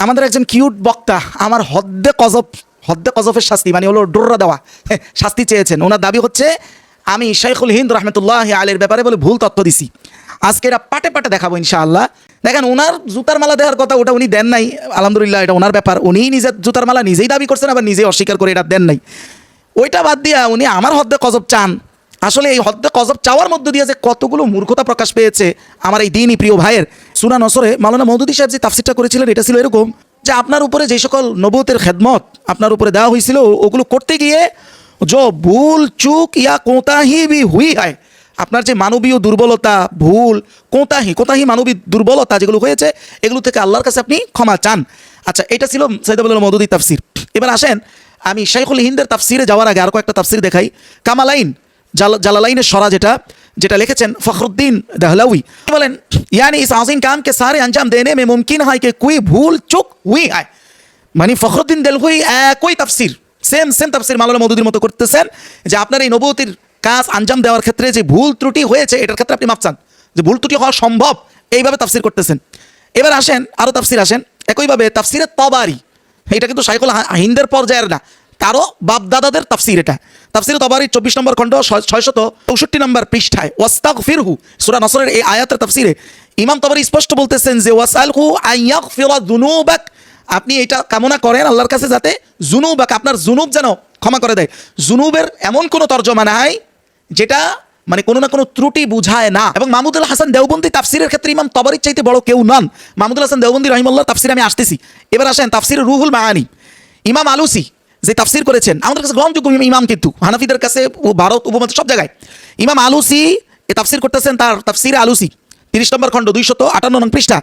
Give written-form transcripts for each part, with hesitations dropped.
আমাদের একজন কিউট বক্তা আমার হদ্দে কজফের শাস্তি মানে হলো ডোররা দেওয়া শাস্তি চেয়েছেন। ওনার দাবি হচ্ছে আমি শাইখুল হিন্দ রহমতুল্লাহ আলীর ব্যাপারে বলে ভুল তথ্য দিছি। আজকে এরা পাটে পাটে দেখাবো ইনশাআল্লাহ। দেখেন ওনার জুতার মালা দেওয়ার কথা ওটা উনি দেন নাই, আলহামদুলিল্লাহ এটা ওনার ব্যাপার। উনি নিজের জুতার মালা নিজেই দাবি করছেন, আবার নিজেই অস্বীকার করে এটা দেন নাই। ওইটা বাদ দিয়া উনি আমার হদ্দে কজব চান। আসলে এই হদ্দে কজব চাওয়ার মধ্য দিয়ে যে কতগুলো মূর্খতা প্রকাশ পেয়েছে আমার এই দিনই প্রিয় ভাইয়ের। সূরা নসরে মাওলানা মওদুদী সাহেব যে তাফসীরটা করেছিলেন এটা ছিল এরকম যে আপনার উপরে যে সকল নবুয়তের খেদমত আপনার উপরে দেওয়া হয়েছিল ওগুলো করতে গিয়ে जो ভুল চুক ইয়া কোতাহি भी हुई है, আপনার যে মানবীয় দুর্বলতা ভুল কোতাহি মানবী দুর্বলতা যেগুলো হয়েছে এগুলো থেকে আল্লাহর কাছে আপনি ক্ষমা চান। আচ্ছা, এটা ছিল সৈয়দ আবুল মওদুদী তাফসীর। এবার আসেন আমি শাইখুল হিন্দের তাফসীরে যাওয়ার আগে আর কয়েকটা তাফসীর দেখাই। কামালাইন জালালাইনের সরা যেটা লিখেছেন ফখরুদ্দিন দহলवी বলেন यानी इस आज़ीम काम के सारे अंजाम देने में मुमकिन है कि कोई भूल चूक हुई है। মানে ফখরুদ্দিন দেহলवी একই তাফসীর সেম তাফসীর মাওলানা মওদুদীর মতো করতেছেন যে আপনার এই নবুয়তির কাজ আঞ্জাম দেওয়ার ক্ষেত্রে যে ভুল ত্রুটি হয়েছে এটার ক্ষেত্রে আপনি মাপ চান, যে ভুল ত্রুটি হওয়া সম্ভব এইভাবে তাফসীর করতেছেন। এবার আসেন আরও তাফসীর আসেন একইভাবে তাফসীরে তবারি, এটা কিন্তু শাইখুল হিন্দের পর্যায়ের না, তারও বাপদাদাদের তাফসীর। এটা তাফসীরে তবারি 24 নম্বর খণ্ড 664 নম্বর পৃষ্ঠায় ওয়াস্তাগফিরহু সূরা নসরের এই আয়াতের তাফসীরে ইমাম তবারি স্পষ্ট বলতেছেন যে ওয়াসালহু আইয়াগফিরা যুনুবাক, আপনি এটা কামনা করেন আল্লাহর কাছে যাতে জুনুবাক আপনার জুনুব যেন ক্ষমা করে দেয়। জুনুবের এমন কোনো তর্জমা নাই যেটা মানে কোনো না কোনো ত্রুটি বুঝায় না। এবং মাহমুদুল হাসান দেওবন্দি তাফসীরের ক্ষেত্রে ইমাম তবারির চাইতে বড় কেউ নন। মাহমুদুল হাসান দেওবন্দি রহিমাহুল্লাহ তাফসীরে আমি আসতেছি। এবার আসেন তাফসীরে রুহুল মাআনি ইমাম আলুসি যে তাফসীর করেছেন আমাদের কাছে গ্রহণযোগ্য ইমাম, কিন্তু হানাফিদের কাছে ও ভারত উপমহাদেশ সব জায়গায় ইমাম আলুসি এ তাফসীর করতেছেন। তার তাফসীরে আলুসি 30 নম্বর খণ্ড 258 নং পৃষ্ঠা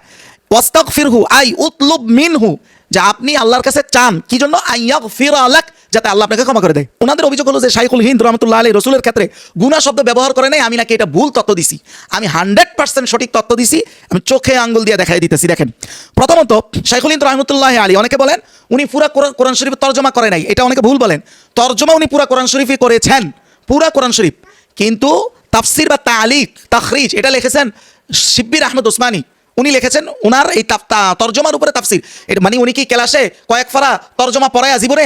ওয়াস্তাগফিরহু আই উতলুব মিনহু, যে আপনি আল্লাহর কাছে চান কি জন্য আইয়াগফিরা লাক, যাতে আল্লাহ আপনাকে ক্ষমা করে দেয়। ওনাদের অভিযোগ হলো যে শাইখুল হিন্দ রহমতুল্লাহ আলাইহি রাসূলের ক্ষেত্রে গুনাহ শব্দ ব্যবহার করে নাই, আমি নাকি এটা ভুল তথ্য দিছি। আমি 100% সঠিক তথ্য দিছি, আমি চোখে আঙ্গুল দিয়ে দেখাই দিতেছি। দেখেন প্রথমত শাইখুল হিন্দ রহমতুল্লাহ আলাইহি অনেকে বলেন উনি পুরা কোরআন শরীফ তর্জমা করে নাই, এটা অনেকে ভুল বলেন। তর্জমা উনি পুরা কোরআন শরীফই করেছেন, পুরা কোরআন শরীফ, কিন্তু তাফসীর বা তালিক তাখরিজ এটা লিখেছেন শিব্বির আহমদ ওসমানী। উনি লিখেছেন ওনার এই তর্জমার উপরে তাফসীর। এটা মানে উনি কি ক্লাসে কয়েক ফারা তর্জমা পড়ায়া জীবনে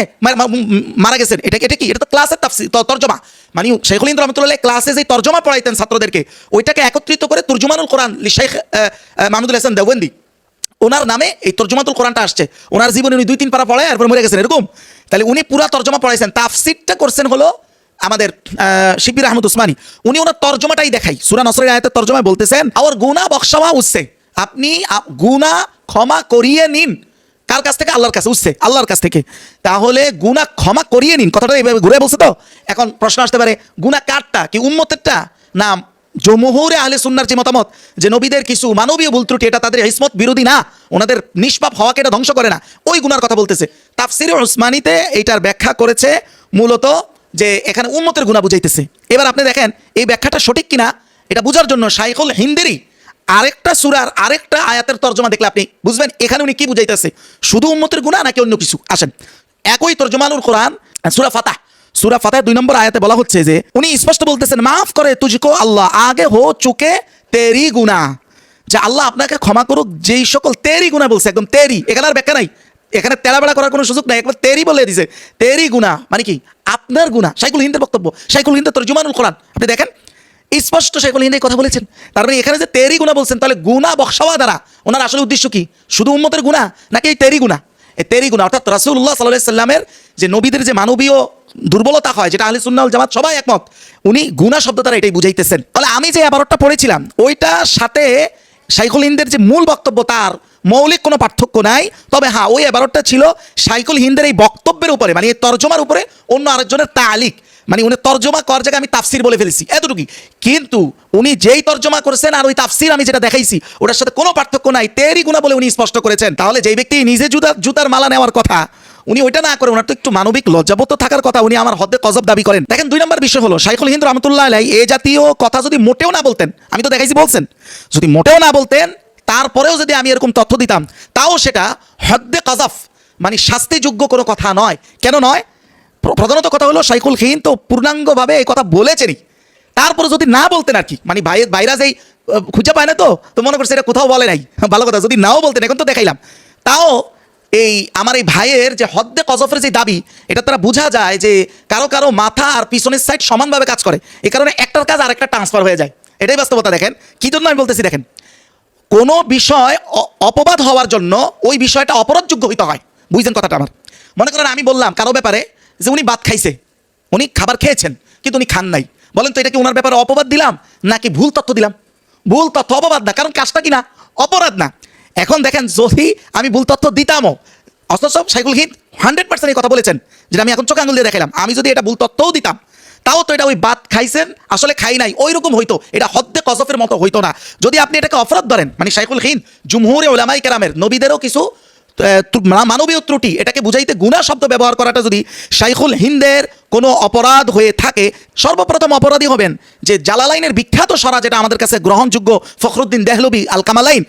মারা গেছেন? এটা কি? এটা তো ক্লাসের তাফসীর তর্জমা। মানে শাইখুল হিন্দ রহমতুল্লাহ ক্লাসে যে তর্জমা পড়াইতেন ছাত্রদেরকে ওইটাকে একত্রিত করে তুরজুমানুল কোরআন শেখ মাহমুদুল হাসান দেওবন্দি ওনার নামে এই তর্জমাতুল কোরআনটা আসছে। ওনার জীবনে উনি 2-3 পারা পড়ায় এরপর মরে গেছেন এরকম। তাহলে উনি পুরা তর্জমা পড়াইছেন, তাফসীরটা করছেন হলো আমাদের শিব্বির আহমদ ওসমানী। উনি ওনার তর্জমাটাই দেখাই সূরা নসরের আয়াতের তর্জমায় বলতেছেন আর গুনাহ বখশাওয়া উসছে, আপনি গুনাহ ক্ষমা করিয়ে নিন। কার কাছ থেকে? আল্লাহর কাছে। উসছে আল্লাহর কাছ থেকে। তাহলে গুনাহ ক্ষমা করিয়ে নিন কথাটা এইভাবে ঘুরে বলছে। তো এখন প্রশ্ন আসতে পারে গুনাহ কারটা, কি উম্মতেরটা না জমহুরে আহলে সুন্নাহর যে মতামত যে নবীদের কিছু মানবীয় ভুল ত্রুটি এটা তাদের ইসমত বিরোধী না, ওনাদের নিষ্পাপ হওয়াকে এটা ধ্বংস করে না, ওই গুনার কথা বলতেছে। তাফসীরে উসমানীতে এইটার ব্যাখ্যা করেছে মূলত যে এখানে উম্মতের গুনাহ বুঝাইতেছে। এবার আপনি দেখেন এই ব্যাখ্যাটা সঠিক কিনা এটা বোঝার জন্য শাইখুল হিন্দেরই আরেকটা সূরার আরেকটা আয়াতের তর্জমা দেখলে আপনি বুঝবেন এখানে উনি কি বুঝাইতেছে, শুধু উম্মতের গুনাহ নাকি অন্য কিছু। আসেন একই তর্জমানুল কোরআন সূরা ফাতাহ 2 নম্বর আয়াতে বলা হচ্ছে যে উনি স্পষ্ট বলতেছেন মাফ করে তুঝকো আল্লাহ আগে হো চুকে তেরি গুনাহ, যে আল্লাহ আপনাকে ক্ষমা করুক যেই সকল তেরি গুনাহ বলছে, একদম তেরি, এখানে আর ব্যাখ্যা নাই, এখানে তেড়াবেড়া করার কোনো সুযোগ নাই, একবার তেরি বলে দিছে। তেরি গুনাহ মানে কি? আপনার গুনাহ। শাইখুল হিন্দের বক্তব্য, শাইখুল হিন্দের তর্জমানুল কোরআন আপনি দেখেন স্পষ্ট শাইখুল হিন্দ কথা বলেছেন। তার মানে এখানে যে তেরি গুনাহ বলছেন তাহলে গুনাহ বখশাওয়া দ্বারা ওনার আসলে উদ্দেশ্য কি? শুধু উম্মতের গুনাহ নাকি এই তেরি গুনাহ? এই তেরি গুনাহ অর্থাৎ রাসূলুল্লাহ সাল্লাল্লাহু আলাইহি সাল্লামের যে নবীদের যে মানবীয় দুর্বলতা হয় যেটা আহলে সুন্নাহ ওয়াল জামাত সবাই একমত, উনি গুনাহ শব্দ দ্বারা এটাই বুঝাইতেছেন। তাহলে আমি যে এবারটা পড়েছিলাম ওইটার সাথে শাইখুল হিন্দের যে মূল বক্তব্য তার মৌলিক কোনো পার্থক্য নাই। তবে হ্যাঁ ওই এবারটা ছিল শাইখুল হিন্দের এই বক্তব্যের উপরে মানে এই তর্জমার উপরে অন্য আরেকজনের তালিক, মানে উনি তর্জমা করার জায়গায় আমি তাফসীর বলে ফেলেছি এতটুকুই। কিন্তু উনি যেই তর্জমা করেছেন আর ওই তাফসীর আমি যেটা দেখাইছি ওটার সাথে কোনো পার্থক্য নাই, তেরি গুনাহ বলে উনি স্পষ্ট করেছেন। তাহলে যেই ব্যক্তি নিজে জুতার মালা নেওয়ার কথা উনি ওইটা না করে ওনার তো একটু মানবিক লজ্জাবোধ থাকার কথা, উনি আমার হদ্দে কজব দাবি করেন। দেখেন 2 নম্বর বিষয় হলো শাইখুল হিন্দ রহমতুল্লাহ আলাইহি এই জাতীয় কথা যদি মোটেও না বলতেন, আমি তো দেখাইছি বলছেন, যদি মোটেও না বলতেন তারপরেও যদি আমি এরকম তথ্য দিতাম তাও সেটা হদ্দে কজফ মানে শাস্তিযোগ্য কোনো কথা নয়। কেন নয়? প্রধানত কথা হলো শাইখুল হিন্দ তো পূর্ণাঙ্গভাবে এই কথা বলেছেনই, তারপরে যদি না বলতেন আর কি মানে ভাইরা যেই খুঁজে পায় না তো মনে করছে এটা কোথাও বলে নাই, ভালো কথা। যদি নাও বলতেন এখন তো দেখাইলাম, তাও এই আমার এই ভাইয়ের যে হদ্দে কজফের যে দাবি, এটা তারা বোঝা যায় যে কারো কারো মাথা আর পিছনের সাইড সমানভাবে কাজ করে, এই কারণে একটার কাজ আরেকটা ট্রান্সফার হয়ে যায়। এটাই বাস্তবতা। দেখেন কি জন্য আমি বলতেছি, দেখেন কোনো বিষয় অপবাদ হওয়ার জন্য ওই বিষয়টা অপরাধযোগ্য হইতে হয়। বুঝছেন কথাটা আমার? মনে করেন আমি বললাম কারো ব্যাপারে যে উনি ভাত খাইছে, উনি খাবার খেয়েছেন কিন্তু উনি খান নাই, বলেন তো এটা কি ওনার ব্যাপারে অপবাদ দিলাম নাকি ভুল তথ্য দিলাম? ভুল তথ্য, অপবাদ না, কারণ কাজটা কি না, অপরাধ না। এখন দেখেন যদি আমি ভুল তথ্য দিতামও, অথচ শাইখুল হিন্দ 100% এই কথা বলেছেন, যেটা আমি এখন চোখে আঙুল দিয়ে দেখালাম, আমি যদি এটা ভুল তথ্যও দিতাম তাও তো এটা ওই ভাত খাইছেন আসলে খাই নাই ওই রকম হইতো, এটা হদ্দে কজফের মতো হইতো না। যদি আপনি এটাকে অপরাধ ধরেন, মানে শাইখুল হিন্দ জুমহুরে উলামাই কেরামের, নবীদেরও কিছু মানবীয় ত্রুটি, এটাকে বুঝাইতে গুনাহ শব্দ ব্যবহার করাটা যদি শাইখুল হিন্দের কোনো অপরাধ হয়ে থাকে, সর্বপ্রথম অপরাধী হবেন যে জালালাইনের বিখ্যাত সরা, যেটা আমাদের কাছে গ্রহণযোগ্য, ফখরুদ্দিন দেহলভি আল কামালাইন,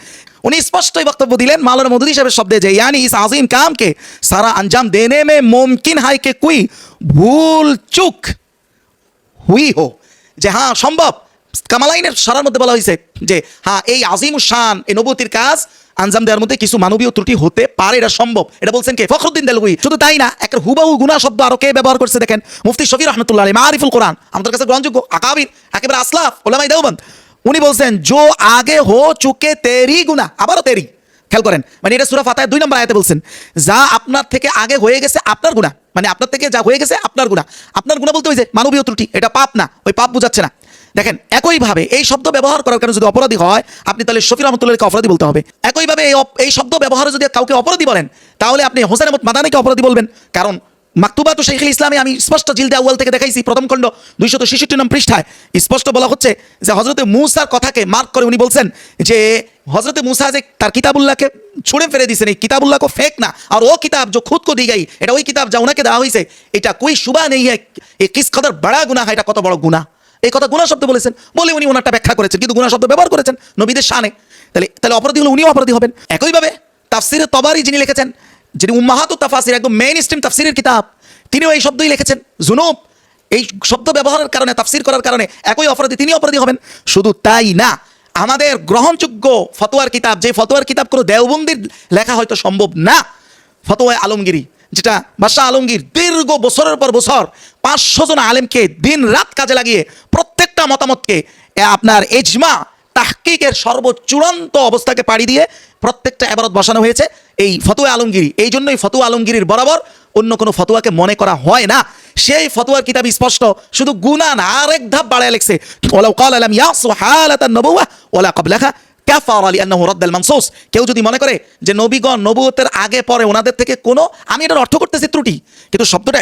উনি স্পষ্টই বক্তব্য দিলেন মাওলানা মওদুদি সাহেবের শব্দে যে यानी इस आज़ीम काम के सारा अंजाम देने में मुमकिन है कि कोई भूल चूक हुई हो, যে হ্যাঁ সম্ভব। কামালাইনের সরার মধ্যে বলা হয়েছে যে হ্যাঁ এই আজিম শান এই নবুতির কাজ আঞ্জাম দেওয়ার মধ্যে কিছু মানবীয় ত্রুটি হতে পারে, এটা সম্ভব। এটা বলছেন কে? ফখরুদ্দিন দেহলভি। শুধু তাই না, একটা হুবাহু গুনাহ শব্দ আরো কে ব্যবহার করছে দেখেন, মুফতি শফি রহমতুল্লাহ আলাইহি মারিফুল কোরআন, আমাদের কাছে গ্রহণযোগ্য আকাবির একেবারে আসলাফ ওলামায়ে দেওবন্দ, উনি বলছেন জো আগে হো চুকে তেরি গুনাহ, আবারও তেরি। খেয়াল করেন, মানে এটা সূরা ফাতিহার 2 নম্বর আয়াতে বলছেন, যা আপনার থেকে আগে হয়ে গেছে আপনার গুনাহ, মানে আপনার থেকে যা হয়ে গেছে আপনার গুনাহ। আপনার গুনাহ বলতে ওই যে মানবীয় ত্রুটি, এটা পাপ না, ওই পাপ বুঝাচ্ছে না। দেখেন একইভাবে এই শব্দ ব্যবহার করার কারণে যদি অপরাধী হয়, আপনি তাহলে শফি রহমতুল্লাহকে অপরাধী বলতে হবে। একইভাবে এই শব্দ ব্যবহারে যদি কাউকে অপরাধী বলেন, তাহলে আপনি হোসেন আহমদ মাদানীকে অপরাধী বলবেন। কারণ মাকতুবাত শাইখুল ইসলামে আমি স্পষ্ট জিলদে আউয়াল থেকে দেখাইছি, প্রথম খণ্ড 266 নম্বর পৃষ্ঠায় স্পষ্ট বলা হচ্ছে যে হযরতে মূসার কথাকে মার্ক করে উনি বলছেন যে হযরতে মূসা যে তার কিতাবুল্লাহকে ছুঁড়ে ফেলে দিয়েছেন, এই কিতাবুল্লাহ কো ফেকনা আর ও কিতাব जो खुद को दी गई, এটা ওই কিতাব যা ওনাকে দেওয়া হয়েছে, এটা कोई शुबा नहीं है ये किस कदर बड़ा गुनाह है, এটা কত বড় গুনাহ। এই কথা গুনাহ শব্দ বলেছেন বলে উনি ওনারটা ব্যাখ্যা করেছেন, কিন্তু গুনাহ শব্দ ব্যবহার করেছেন নবীদের শানে, তাহলে অপরাধী হলে উনিও অপরাধী হবেন। একইভাবে তাফসিরে তবারি যিনি লিখেছেন, যিনি উম্মাহাতুত তাফাসির একদম মেইন স্ট্রিম তাফসিরের কিতাব, তিনিও এই শব্দই লিখেছেন জুনুব। এই শব্দ ব্যবহারের কারণে, তাফসির করার কারণে একই অপরাধী, তিনি অপরাধী হবেন। শুধু তাই না, আমাদের গ্রহণযোগ্য ফতোয়ার কিতাব, যে ফতোয়ার কিতাব কোনো দেওবন্দির লেখা হয়তো সম্ভব না, ফতোয়া আলমগীরি, যেটা বাদশাহ আলমগীর দীর্ঘ বছরের পর বছর 500 জন আলেমকে দিন রাত কাজে লাগিয়ে প্রত্যেকটা মতামতকে আপনার ইজমা তাহকিকের সর্বচূড়ান্ত অবস্থাকে পাড়ি দিয়ে প্রত্যেকটা ইবারত বসানো হয়েছে এই ফতোয়া আলমগীরি। এই জন্যই ফতোয়া আলমগীরির বরাবর অন্য কোনো ফতোয়াকে মনে করা হয় না। সেই ফতোয়ার কিতাব স্পষ্ট, শুধু গুনাহ না, আরেক ধাপ বাড়ায় লিখছে, ওয়ালাউ ক্বালা লাম ইয়াসু হালাতান নবুওয়া ওয়ালা ক্বাবলাহা কাফারা লিআন্নাহু রাদ্দাল মানসুস। কেউ যদি মনে করে যে নবীগণ নবুয়তের আগে পরে ওনাদের থেকে কোনো, আমি এটার অর্থ করতেছি ত্রুটি, কিন্তু শব্দটা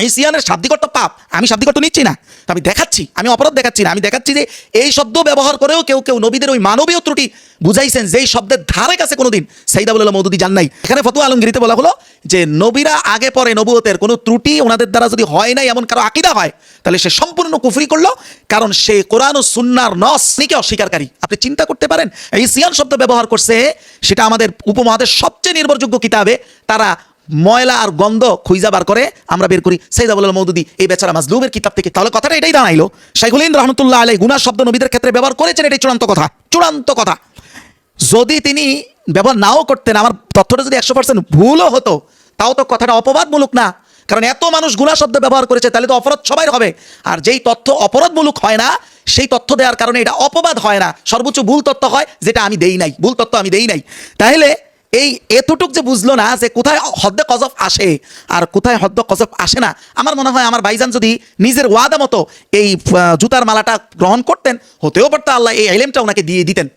ইসিয়ানের শাব্দিক অর্থ পাপ, আমি শাব্দিক অর্থ নিচ্ছি না, আমি দেখাচ্ছি, আমি অপরাধ দেখাচ্ছি না, আমি দেখাচ্ছি যে এই শব্দ ব্যবহার করেও কেউ কেউ নবীদের ওই মানবীয় ত্রুটি বুঝাইছেন, যেই শব্দের ধারে কাছে কোনোদিন সাইয়্যিদ আবুল আলা মওদুদি যান নাই। এখানে ফতোয়া আলমগীরিতে বলা হলো যে নবীরা আগে পরে নবুয়তের কোনো ত্রুটি ওনাদের দ্বারা যদি হয় নাই এমন কারো আকীদা হয়, তাহলে সে সম্পূর্ণ কুফরি করলো, কারণ সে কোরআন ও সুন্নাহর নসকে অস্বীকারী। আপনি চিন্তা করতে পারেন, এই সিয়ান শব্দ ব্যবহার করছে, সেটা আমাদের উপমহাদেশের সবচেয়ে নির্ভরযোগ্য কিতাবে তারা ময়লা আর গন্ধ খুঁজা বার করে আমরা বের করি সাইয়্যিদ আবুল আলা মওদুদি এই বেচারা মাজলুমের কিতাব থেকে। তাহলে কথাটা এটাই দাঁড়াইলো, শাইখুল হিন্দ রহমতুল্লাহ আলাইহি গুনাহ শব্দ নবীদের ক্ষেত্রে ব্যবহার করেছেন, এটাই চূড়ান্ত কথা, চূড়ান্ত কথা। যদি তিনি ব্যবহার নাও করতেন, আমার তথ্যটা যদি 100% ভুলও হতো, তাও তো কথাটা অপবাদমূলক না, কারণ এত মানুষ গুনাহ শব্দ ব্যবহার করেছে, তাহলে তো অপরাধ সবাই হবে। আর যেই তথ্য অপরাধমূলক হয় না, সেই তথ্য দেওয়ার কারণে এটা অপবাদ হয় না, সর্বোচ্চ ভুল তথ্য হয় যেটা আমি দেই নাই, ভুল তথ্য আমি দেই নাই। তাহলে এই এতটুক যে বুঝলো না যে কোথায় হদ্দে কজফ আসে আর কোথায় হদ্দে কজফ আসে না, আমার মনে হয় আমার ভাইজান যদি নিজের ওয়াদা মতো এই জুতার মালাটা গ্রহণ করতেন, হতেও পারতো আল্লাহ এই ইলমটা ওনাকে দিয়ে দিতেন।